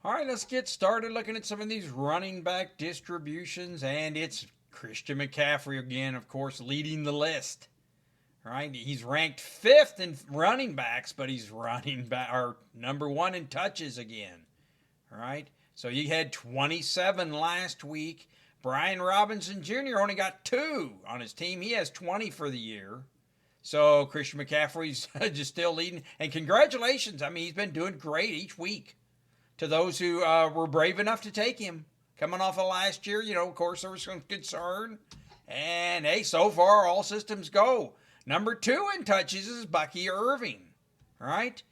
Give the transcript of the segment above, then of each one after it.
All right, let's get started looking at some of these running back distributions, and it's Christian McCaffrey again, of course, leading the list. Right, he's ranked fifth in running backs, but he's running back or number one in touches again. All right, so he had 27 last week. Brian Robinson Jr. only got two on his team. He has 20 for the year. So Christian McCaffrey's just still leading. And congratulations. I mean, he's been doing great each week to those who were brave enough to take him. Coming off of last year, of course, there was some concern. And hey, so far, all systems go. Number two in touches is Bucky Irving, right?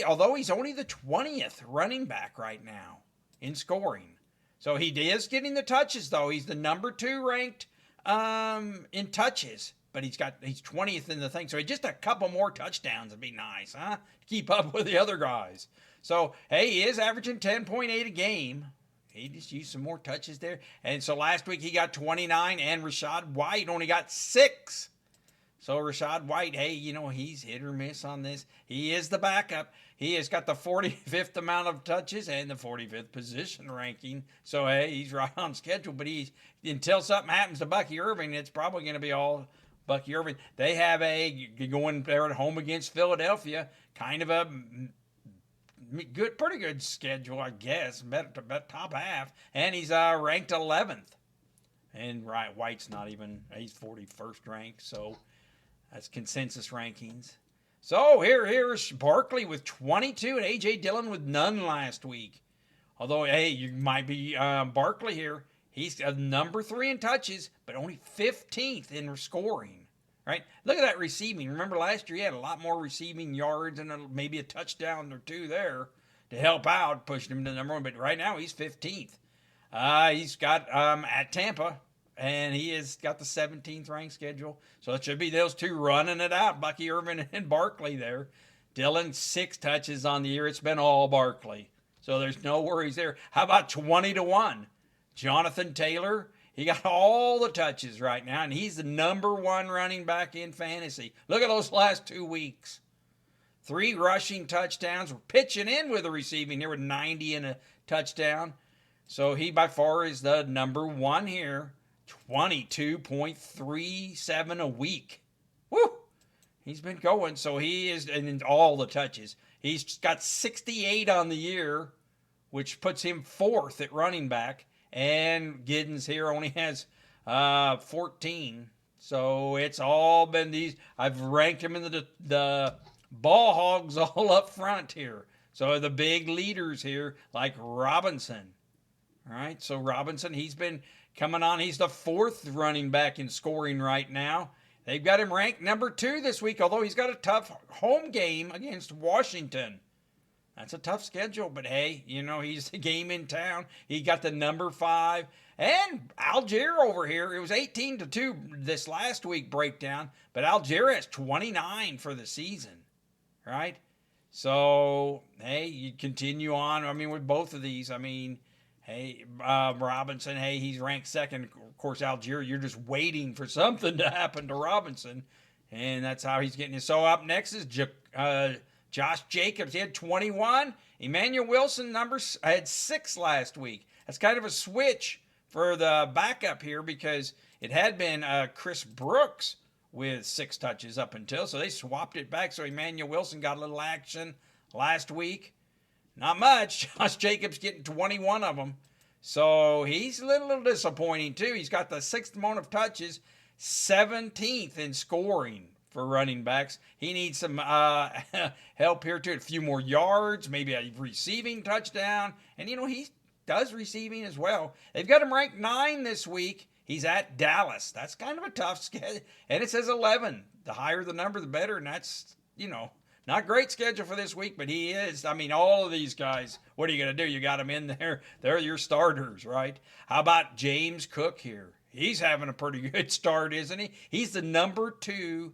Although he's only the 20th running back right now in scoring. So he is getting the touches, though. He's the number two ranked in touches, but he's 20th in the thing. So just a couple more touchdowns would be nice, huh? To keep up with the other guys. So, hey, he is averaging 10.8 a game. He just used some more touches there. And so last week he got 29, and Rachaad White only got 6. So Rachaad White, hey, he's hit or miss on this. He is the backup. He has got the 45th amount of touches and the 45th position ranking. So, hey, he's right on schedule. But until something happens to Bucky Irving, it's probably going to be all Bucky Irving. They have going there at home against Philadelphia, kind of a pretty good schedule, I guess. About top half. And he's ranked 11th. And White's not even, he's 41st ranked. So that's consensus rankings. So here's Barkley with 22 and A.J. Dillon with none last week. Although, hey, you might be Barkley here. He's number 3 in touches, but only 15th in scoring. Right? Look at that receiving. Remember last year he had a lot more receiving yards and maybe a touchdown or two there to help out, pushing him to number 1. But right now he's 15th. He's got at Tampa, and he has got the 17th ranked schedule. So it should be those two running it out, Bucky Irvin and Barkley there. Dillon, 6 touches on the year. It's been all Barkley. So there's no worries there. How about 20-1? Jonathan Taylor, he got all the touches right now, and he's the number 1 running back in fantasy. Look at those last 2 weeks. 3 rushing touchdowns. We're pitching in with the receiving here with 90 and a touchdown. So he by far is the number 1 here. 22.37 a week. Woo! He's been going. So he is in all the touches. He's got 68 on the year, which puts him 4th at running back. And Giddens here only has 14. So it's all been these. I've ranked him in the ball hogs all up front here. So the big leaders here, like Robinson. All right, so Robinson, he's been coming on. He's the 4th running back in scoring right now. They've got him ranked number 2 this week, although he's got a tough home game against Washington. That's a tough schedule, but hey, he's the game in town. He got the number 5. And Algier over here, it was 18-2 this last week breakdown, but Algier has 29 for the season, right? So, hey, you continue on. I mean, with both of these, hey, Robinson, hey, he's ranked 2nd. Of course, Algier, you're just waiting for something to happen to Robinson, and that's how he's getting it. So up next is Josh Jacobs. He had 21. Emmanuel Wilson had 6 last week. That's kind of a switch for the backup here because it had been Chris Brooks with 6 touches up until. So they swapped it back. So Emmanuel Wilson got a little action last week. Not much. Josh Jacobs getting 21 of them. So he's a little disappointing too. He's got the 6th amount of touches, 17th in scoring for running backs. He needs some help here too. A few more yards, maybe a receiving touchdown. And he does receiving as well. They've got him ranked 9 this week. He's at Dallas. That's kind of a tough schedule. And it says 11. The higher the number, the better. And that's, not great schedule for this week, but he is. All of these guys, what are you going to do? You got them in there. They're your starters, right? How about James Cook here? He's having a pretty good start, isn't he? He's the number 2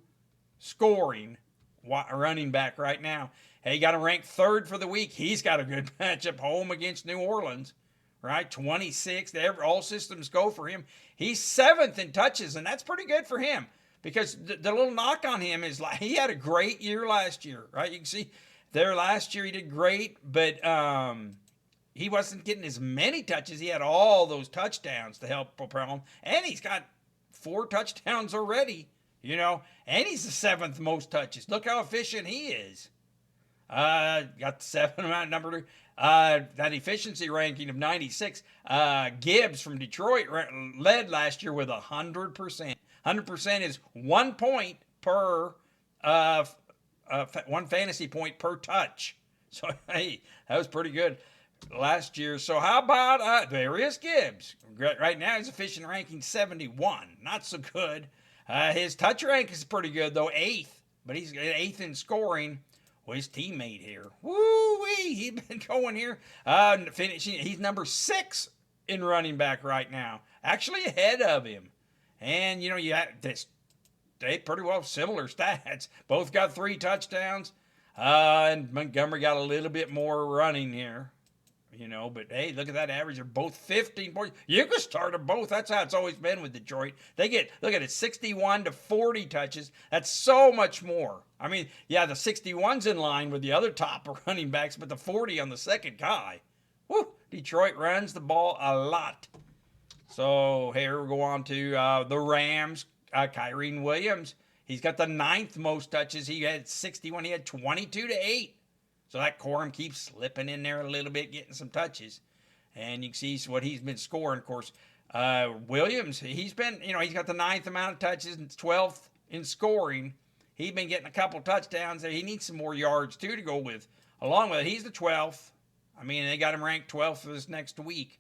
scoring running back right now. Hey, got him ranked 3rd for the week. He's got a good matchup home against New Orleans, right? 26th. All systems go for him. He's 7th in touches, and that's pretty good for him. Because the little knock on him is like he had a great year last year, right? You can see there last year he did great, but he wasn't getting as many touches. He had all those touchdowns to help propel him, and he's got 4 touchdowns already. And he's the 7th most touches. Look how efficient he is. Got the 7 amount number 2. That efficiency ranking of 96. Gibbs from Detroit led last year with 100%. 100% is 1 point per 1 fantasy point per touch. So hey, that was pretty good last year. So how about there is Gibbs. Right now his efficient ranking 71. Not so good. His touch rank is pretty good though, 8th. But he's 8th in scoring. Well, his teammate here, woo-wee, he's been going here. Finishing, he's number 6 in running back right now. Actually ahead of him. And, you had this, they pretty well similar stats. Both got 3 touchdowns. And Montgomery got a little bit more running here. But hey, look at that average. They're both 15 points. You can start them both. That's how it's always been with Detroit. They get, look at it, 61 to 40 touches. That's so much more. I mean, yeah, the 61's in line with the other top running backs, but the 40 on the second guy. Woo! Detroit runs the ball a lot. So here we go on to the Rams. Kyren Williams. He's got the 9th most touches. He had 61. He had 22 to 8. So that Corum keeps slipping in there a little bit, getting some touches. And you can see what he's been scoring, of course. Williams, he's been, he's got the 9th amount of touches and 12th in scoring. He's been getting a couple touchdowns there. He needs some more yards, too, to go with. Along with it, he's the 12th. I mean, they got him ranked 12th for this next week.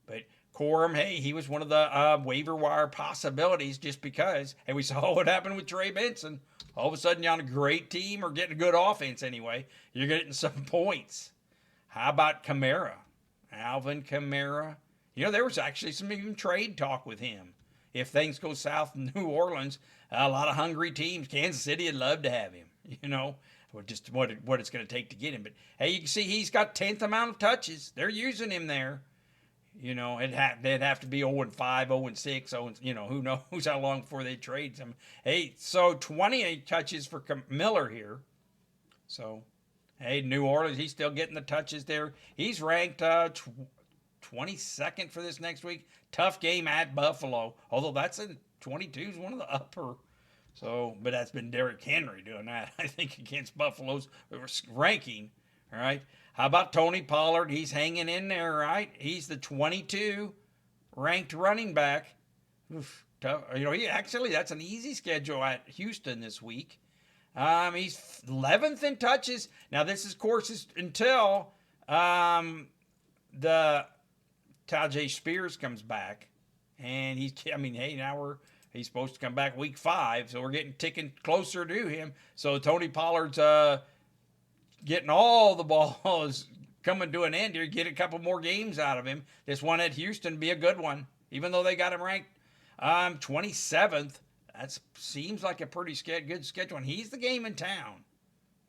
But Corum, hey, he was one of the waiver wire possibilities just because. And we saw what happened with Trey Benson. All of a sudden, you're on a great team or getting a good offense anyway. You're getting some points. How about Kamara? Alvin Kamara. There was actually some even trade talk with him. If things go south in New Orleans, a lot of hungry teams. Kansas City would love to have him, or just what it's going to take to get him. But, hey, you can see he's got 10th amount of touches. They're using him there. They'd have to be 0-5, 0-6, who knows how long before they trade some. Hey, so 28 touches for Miller here. So, hey, New Orleans, he's still getting the touches there. He's ranked 22nd for this next week. Tough game at Buffalo, although that's in 22 is one of the upper. So, but that's been Derrick Henry doing that, I think, against Buffalo's ranking. All right. How about Tony Pollard? He's hanging in there, right? He's the 22 ranked running back. Oof, tough. That's an easy schedule at Houston this week. He's 11th in touches. Now, this is courses until the Tyjae Spears comes back. And he's supposed to come back week 5, so we're ticking closer to him. So Tony Pollard's getting all the balls coming to an end here. Get a couple more games out of him. This one at Houston be a good one, even though they got him ranked 27th. That seems like a pretty good schedule. And he's the game in town.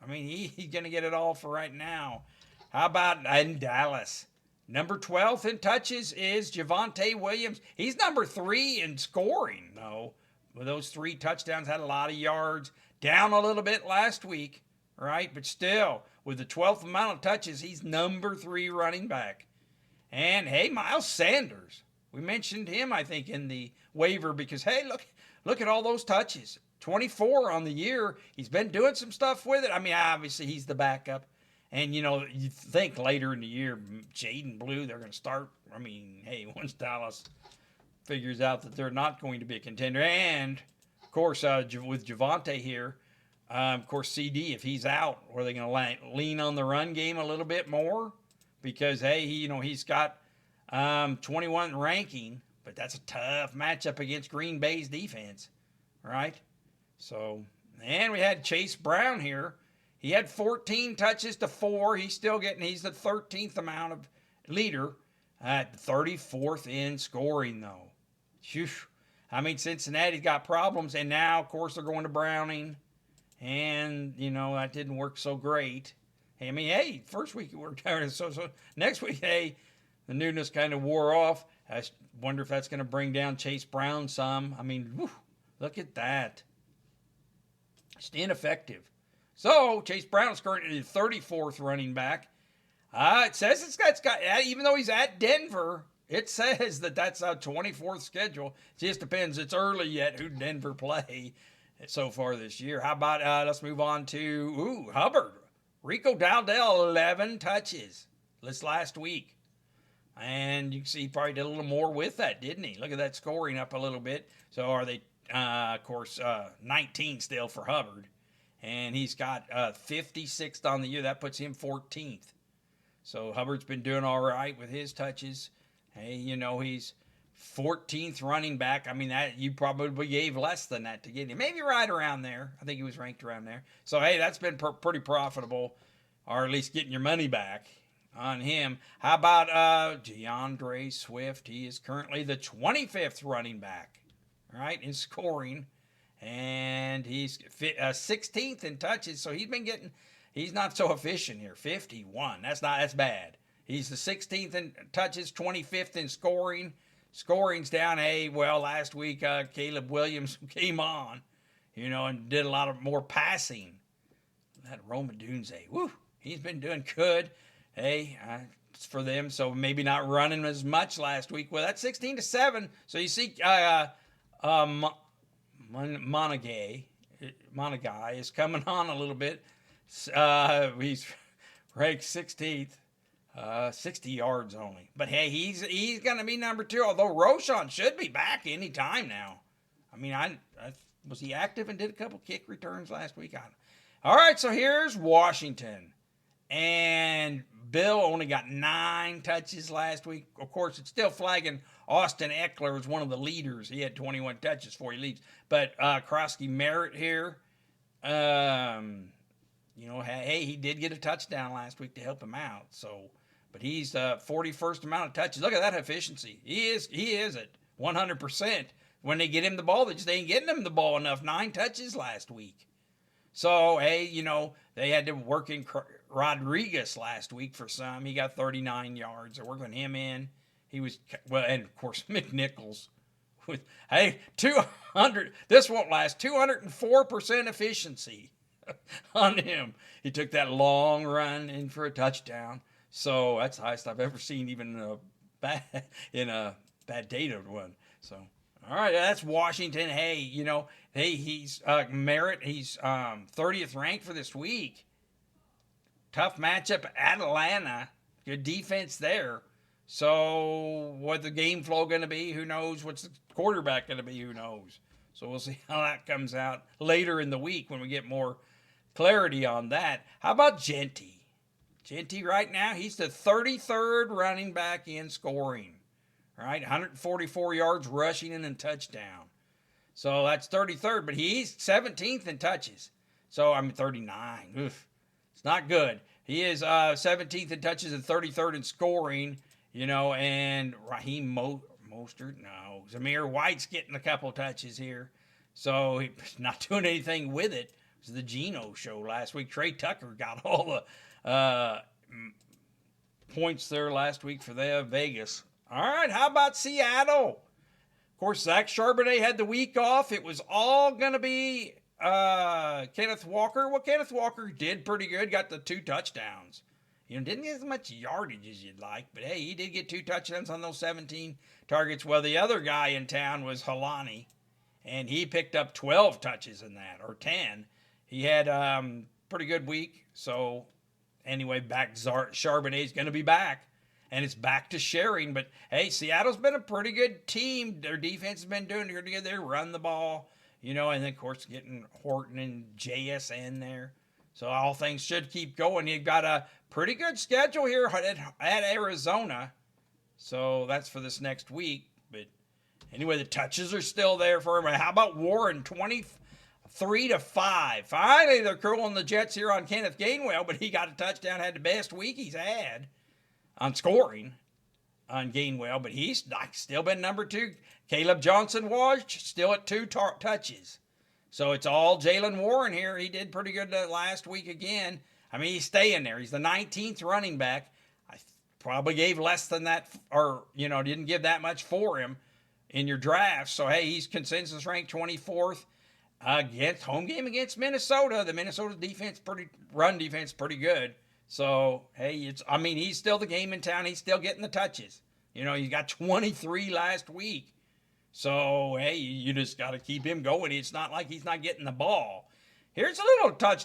I mean, he's going to get it all for right now. How about in Dallas? Number 12 in touches is Javonte Williams. He's number 3 in scoring, though. With those 3 touchdowns, had a lot of yards. Down a little bit last week. Right, but still, with the 12th amount of touches, he's number 3 running back. And, hey, Miles Sanders. We mentioned him, I think, in the waiver because, hey, look at all those touches. 24 on the year. He's been doing some stuff with it. I mean, obviously, he's the backup. And, you think later in the year, Jaden Blue, they're going to start. I mean, hey, once Dallas figures out that they're not going to be a contender. And, of course, with Javonte here, of course, CD, if he's out, are they going to lean on the run game a little bit more? Because, hey, he's got 21 ranking, but that's a tough matchup against Green Bay's defense, right? So, and we had Chase Brown here. He had 14 touches to 4. He's the 13th amount of leader at 34th in scoring, though. Whew. I mean, Cincinnati's got problems, and now, of course, they're going to Browning. And, that didn't work so great. I mean, hey, first week it worked out. So next week, hey, the newness kind of wore off. I wonder if that's going to bring down Chase Brown some. I mean, whew, look at that. Just ineffective. So, Chase Brown's currently the 34th running back. It says it's got, even though he's at Denver, it says that that's a 24th schedule. It just depends. It's early yet who Denver play so far this year. How about, let's move on to, Hubbard. Rico Dowdell, 11 touches this last week. And you can see he probably did a little more with that, didn't he? Look at that scoring up a little bit. So are they, of course, 19 still for Hubbard. And he's got 56th on the year. That puts him 14th. So Hubbard's been doing all right with his touches. Hey, he's 14th running back. I mean, that you probably gave less than that to get him. Maybe right around there. I think he was ranked around there. So, hey, that's been pretty profitable, or at least getting your money back on him. How about DeAndre Swift? He is currently the 25th running back, right, in scoring. And he's 16th in touches. So he's not so efficient here. 51. That's bad. He's the 16th in touches, 25th in scoring. Scoring's down. Hey, well, last week Caleb Williams came on, and did a lot of more passing. That Rome Odunze, he's been doing good. Hey, it's for them, so maybe not running as much last week. Well, that's 16-7. So you see, Monagai is coming on a little bit. He's ranked 16th. 60 yards only. But hey, he's going to be number 2, although Roschon should be back any time now. I mean, I was he active and did a couple kick returns last week? All right, so here's Washington. And Bill only got 9 touches last week. Of course, it's still flagging Austin Eckler as one of the leaders. He had 21 touches before he leaves. But Krosky Merritt here, hey, he did get a touchdown last week to help him out. So, but he's 41st amount of touches. Look at that efficiency. He is at 100%. When they get him the ball, they just ain't getting him the ball enough. 9 touches last week. So, hey, they had to work in Rodriguez last week for some. He got 39 yards. They're working him in. He was, well, and of course, McNichols. Hey, 200, this won't last. 204% efficiency on him. He took that long run in for a touchdown. So that's the highest I've ever seen, even in a bad data one. So, all right, that's Washington. Hey, he's Merritt. He's 30th ranked for this week. Tough matchup at Atlanta. Good defense there. So what the game flow going to be? Who knows? What's the quarterback going to be? Who knows? So we'll see how that comes out later in the week when we get more clarity on that. How about Genty? Genty right now, he's the 33rd running back in scoring. All right, 144 yards rushing and a touchdown. So that's 33rd, but he's 17th in touches. So, 39. Oof. It's not good. He is 17th in touches and 33rd in scoring, and Raheem Mostert, no. Zamir White's getting a couple touches here. So he's not doing anything with it. It was the Geno show last week. Trey Tucker got all the points there last week for the Vegas. All right, how about Seattle? Of course, Zach Charbonnet had the week off. It was all going to be Kenneth Walker. Well, Kenneth Walker did pretty good. Got the 2 touchdowns. Didn't get as much yardage as you'd like, but hey, he did get 2 touchdowns on those 17 targets. Well, the other guy in town was Halani, and he picked up 12 touches in that, or 10. He had pretty good week. So anyway, Charbonnet's going to be back, and it's back to sharing. But hey, Seattle's been a pretty good team. Their defense has been doing pretty good. They run the ball, and then of course getting Horton and JSN there. So all things should keep going. You've got a pretty good schedule here at Arizona. So that's for this next week. But anyway, the touches are still there for him. How about Warren? 23-5. Finally, they're curling the Jets here on Kenneth Gainwell, but he got a touchdown, had the best week he's had on scoring on Gainwell, but he's still been number 2. Caleb Johnson was still at 2 touches. So it's all Jaylen Warren here. He did pretty good last week again. I mean, he's staying there. He's the 19th running back. I probably gave less than that, or, didn't give that much for him in your draft. So, hey, he's consensus ranked 24th against home game against Minnesota. The Minnesota defense, run defense, pretty good. So, hey, he's still the game in town. He's still getting the touches. You got 23 last week. So, hey, you just got to keep him going. It's not like he's not getting the ball. Here's a little touch.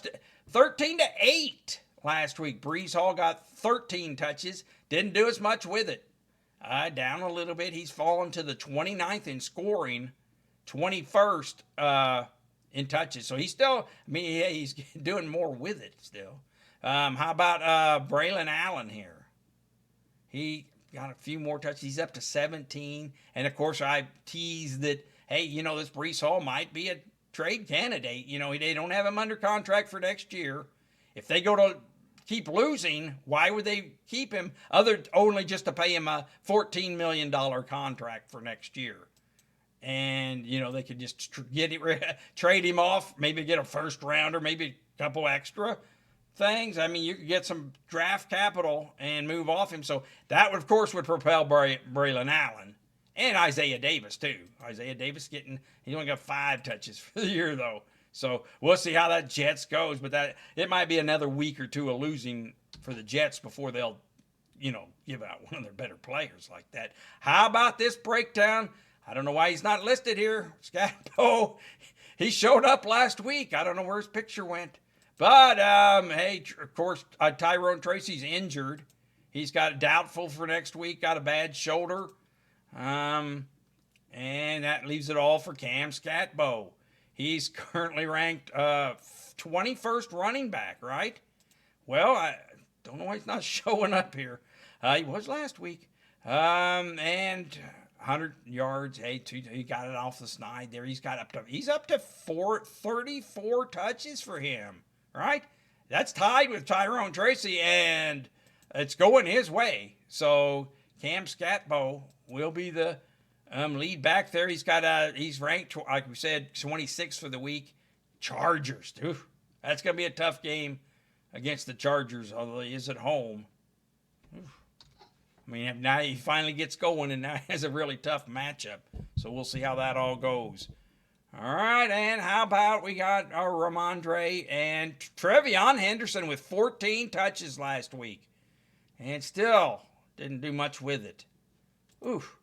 13-8 last week. Brees Hall got 13 touches. Didn't do as much with it. Down a little bit. He's fallen to the 29th in scoring, 21st in touches. So he's still, he's doing more with it still. How about Braylon Allen here? He got a few more touches. He's up to 17. And of course, I teased that, hey, this Brees Hall might be a trade candidate. They don't have him under contract for next year. If they go to keep losing, why would they keep him only just to pay him a $14 million contract for next year? And, they could just trade him off, maybe get a first rounder, maybe a couple extra things. You could get some draft capital and move off him. So that, of course, would propel Braylon Allen and Isaiah Davis, too. Isaiah Davis he only got 5 touches for the year, though. So we'll see how that Jets goes, but it might be another week or two of losing for the Jets before they'll, give out one of their better players like that. How about this breakdown? I don't know why he's not listed here. Scatbo, he showed up last week. I don't know where his picture went. But, hey, of course, Tyrone Tracy's injured. He's got doubtful for next week, got a bad shoulder. And that leaves it all for Cam Scatbo. He's currently ranked 21st running back, right? Well, I don't know why he's not showing up here. He was last week. And 100 yards. Hey, he got it off the snide there. He's up to 34 touches for him, right? That's tied with Tyrone Tracy, and it's going his way. So Cam Scatbo will be the lead back there. He's ranked, like we said, 26 for the week. Chargers, dude. That's going to be a tough game against the Chargers, although he is at home. Now he finally gets going, and now he has a really tough matchup. So we'll see how that all goes. All right, and how about we got our Ramondre and Trevion Henderson with 14 touches last week. And still didn't do much with it. Oof.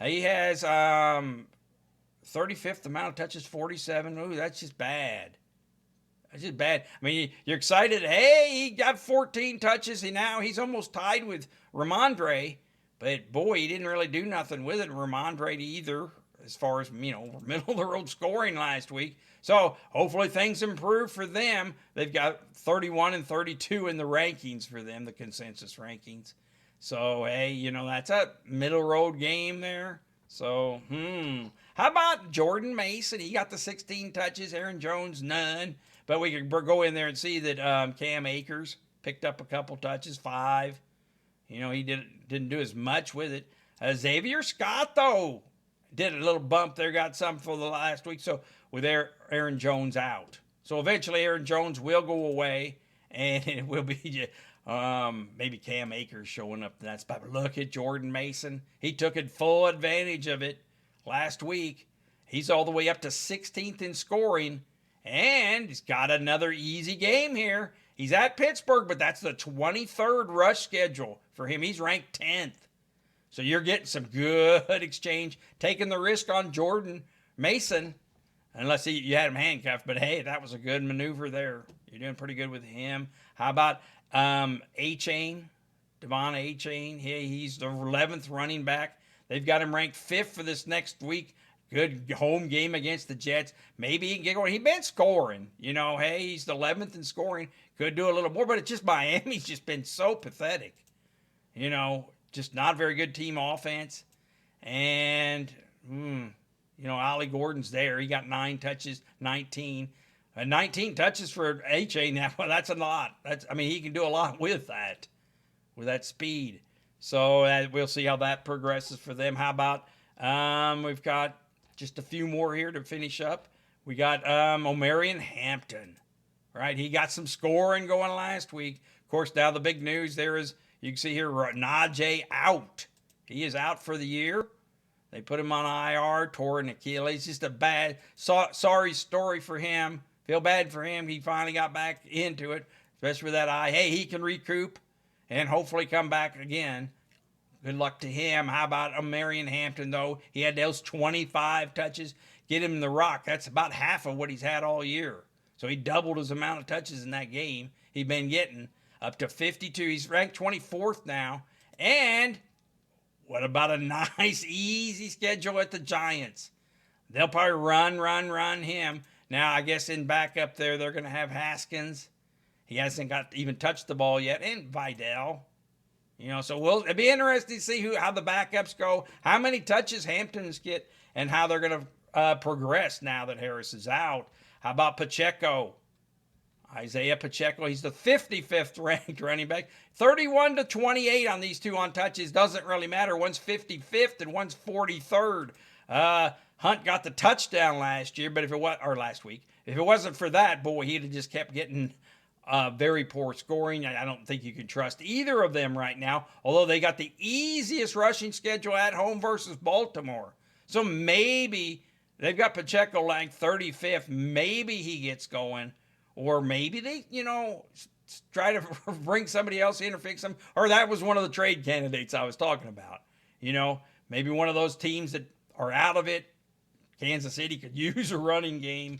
He has 35th amount of touches, 47. Ooh, that's just bad. That's just bad. You're excited. Hey, he got 14 touches, and now he's almost tied with Ramondre. But, boy, he didn't really do nothing with it, Ramondre, either, as far as, middle-of-the-road scoring last week. So, hopefully things improve for them. They've got 31 and 32 in the rankings for them, the consensus rankings. So, hey, that's a middle road game there. So, How about Jordan Mason? He got the 16 touches. Aaron Jones, none. But we could go in there and see that Cam Akers picked up a couple touches, 5. He didn't do as much with it. Xavier Scott, though, did a little bump there, got some for the last week. So, with Aaron Jones out. So, eventually Aaron Jones will go away, and it will be maybe Cam Akers showing up in that spot. But look at Jordan Mason. He took full advantage of it last week. He's all the way up to 16th in scoring, and he's got another easy game here. He's at Pittsburgh, but that's the 23rd rush schedule for him. He's ranked 10th. So you're getting some good exchange, taking the risk on Jordan Mason, unless you had him handcuffed. But, hey, that was a good maneuver there. You're doing pretty good with him. How about A-Chain, Devon A-Chain? He's the 11th running back. They've got him ranked 5th for this next week. Good home game against the Jets. Maybe he can get going. He's been scoring. Hey, he's the 11th in scoring. Could do a little more, but it's just Miami's just been so pathetic. Just not a very good team offense. And, Ollie Gordon's there. He got 9 touches, 19. 19 touches for A-Chain now. Well, that's a lot. He can do a lot with that speed. So we'll see how that progresses for them. How about we've got just a few more here to finish up. We got Omarion Hampton, right? He got some scoring going last week. Of course, now the big news there is, you can see here, Najee out. He is out for the year. They put him on IR, tore an Achilles. Just a bad, sorry story for him. Feel bad for him. He finally got back into it. especially with that eye. Hey, he can recoup and hopefully come back again. Good luck to him. How about Marion Hampton, though? He had those 25 touches. Get him the rock. That's about half of what he's had all year. So he doubled his amount of touches in that game he'd been getting, up to 52. He's ranked 24th now. And what about a nice, easy schedule at the Giants? They'll probably run him. Now, I guess in back up there, they're going to have Haskins. He hasn't got even touched the ball yet. And Vidal. So it'll be interesting to see how the backups go, how many touches Hamptons get, and how they're going to progress now that Harris is out. How about Pacheco? Isaiah Pacheco, he's the 55th ranked running back. 31-28 on these two on touches. Doesn't really matter. One's 55th and one's 43rd. Hunt got the touchdown last year, but last week. If it wasn't for that, boy, he'd have just kept getting very poor scoring. I don't think you can trust either of them right now, although they got the easiest rushing schedule at home versus Baltimore. So maybe they've got Pacheco ranked 35th. Maybe he gets going, or maybe they, try to bring somebody else in or fix them. Or that was one of the trade candidates I was talking about. Maybe one of those teams that are out of it. Kansas City could use a running game,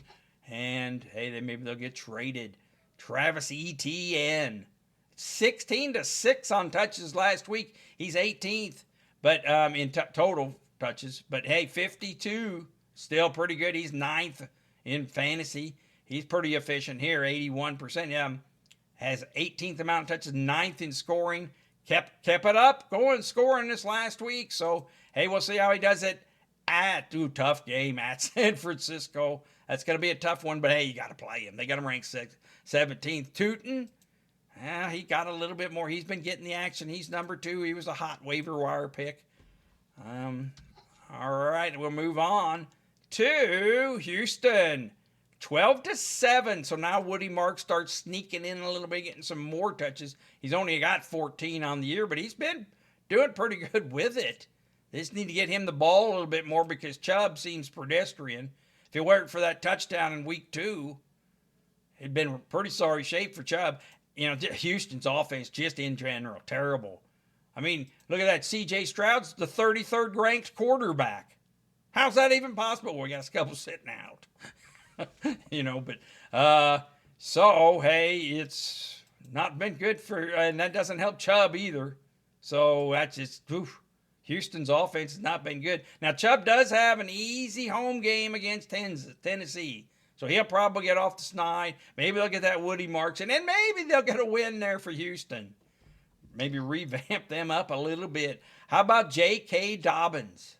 and hey, maybe they'll get traded. Travis Etienne, 16-6 on touches last week. He's 18th, but in total touches. But hey, 52, still pretty good. He's 9th in fantasy. He's pretty efficient here, 81%. Has 18th amount of touches, 9th in scoring. Kept it up, scoring this last week. So hey, we'll see how he does it tough game at San Francisco. That's going to be a tough one, but hey, you got to play him. They got him ranked 17th. Tootin, he got a little bit more. He's been getting the action. He's number 2. He was a hot waiver wire pick. All right, we'll move on to Houston. 12-7. So now Woody Marks starts sneaking in a little bit, getting some more touches. He's only got 14 on the year, but he's been doing pretty good with it. They just need to get him the ball a little bit more because Chubb seems pedestrian. If it weren't for that touchdown in week 2, it'd been pretty sorry shape for Chubb. Houston's offense just in general, terrible. I mean, look at that. C.J. Stroud's the 33rd ranked quarterback. How's that even possible? Well, we got a couple sitting out. So, hey, it's not been good and that doesn't help Chubb either. So that's just, Houston's offense has not been good. Now, Chubb does have an easy home game against Tennessee. So he'll probably get off the snide. Maybe they'll get that Woody Marks, and then maybe they'll get a win there for Houston. Maybe revamp them up a little bit. How about J.K. Dobbins?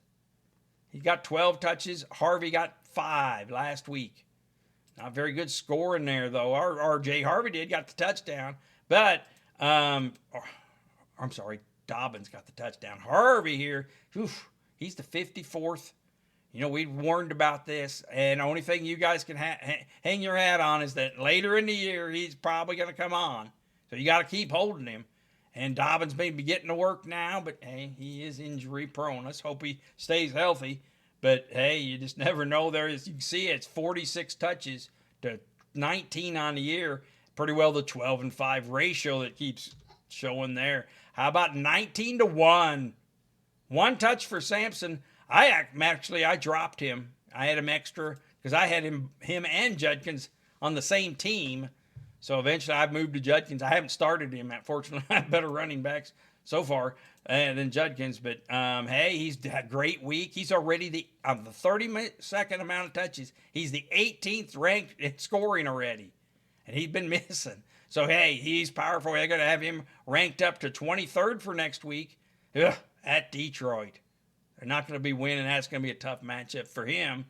He got 12 touches. Harvey got 5 last week. Not very good scoring there, though. R.J. Harvey got the touchdown. But, I'm sorry, Dobbins got the touchdown. Harvey here, he's the 54th. We warned about this, and the only thing you guys can hang your hat on is that later in the year, he's probably going to come on. So you got to keep holding him. And Dobbins may be getting to work now, but hey, he is injury prone. Let's hope he stays healthy. But hey, you just never know. You can see it's 46 touches to 19 on the year. Pretty well the 12-5 ratio that keeps showing there. How about 19-1? One touch for Sampson. I dropped him. I had him extra because I had him and Judkins on the same team. So eventually I've moved to Judkins. I haven't started him. Fortunately, I have better running backs so far than Judkins. But hey, he's had a great week. He's already of the 32nd amount of touches. He's the 18th ranked in scoring already. And he's been missing. So hey, he's powerful. They're going to have him ranked up to 23rd for next week at Detroit. They're not going to be winning. That's going to be a tough matchup for him.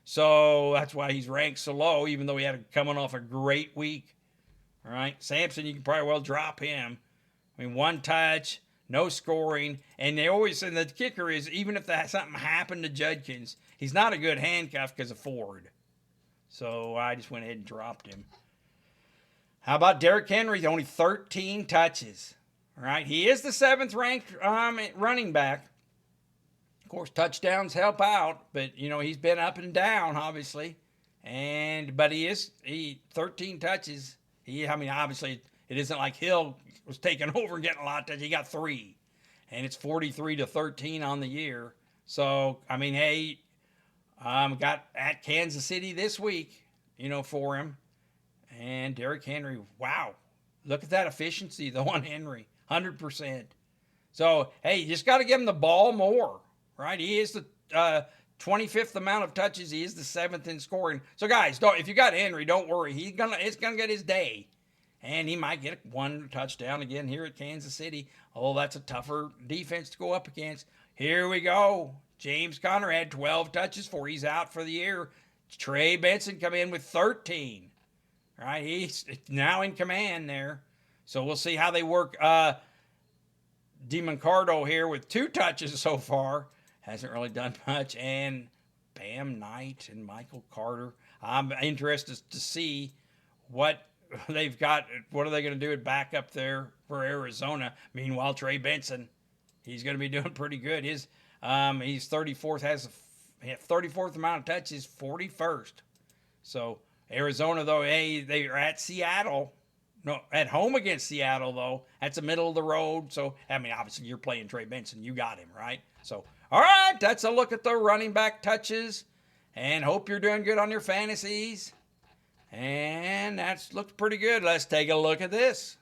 So that's why he's ranked so low, even though he had coming off a great week. All right, Sampson, you can probably well drop him. I mean, one touch, no scoring, and they always say the kicker is even if something happened to Judkins, he's not a good handcuff because of Ford. So I just went ahead and dropped him. How about Derrick Henry? Only 13 touches. All right, he is the 7th ranked running back. Of course, touchdowns help out, but he's been up and down, obviously. But he 13 touches. Obviously, It isn't like Hill was taking over and getting a lot of touches. He got 3, and it's 43-13 on the year. So I mean, hey, got at Kansas City this week, for him. And Derrick Henry, wow, look at that efficiency though on Henry, 100%. So hey, you just got to give him the ball more, right? He is the 25th amount of touches. He is the 7th in scoring. So guys, if you got Henry, don't worry. It's gonna get his day, and he might get 1 touchdown again here at Kansas City. Oh, that's a tougher defense to go up against. Here we go. James Conner had 12 touches before he's out for the year. Trey Benson come in with 13. Right, he's now in command there. So we'll see how they work. DeMarco here with 2 touches so far. Hasn't really done much. And Bam Knight and Michael Carter. I'm interested to see what they've got. What are they going to do at back up there for Arizona? Meanwhile, Trey Benson, he's going to be doing pretty good. He's 34th, has 34th amount of touches, 41st. So Arizona, though, hey, they are at Seattle. No, at home against Seattle, though. That's the middle of the road. So, I mean, obviously, you're playing Trey Benson. You got him, right? So, all right, that's a look at the running back touches. And hope you're doing good on your fantasies. And that's looked pretty good. Let's take a look at this.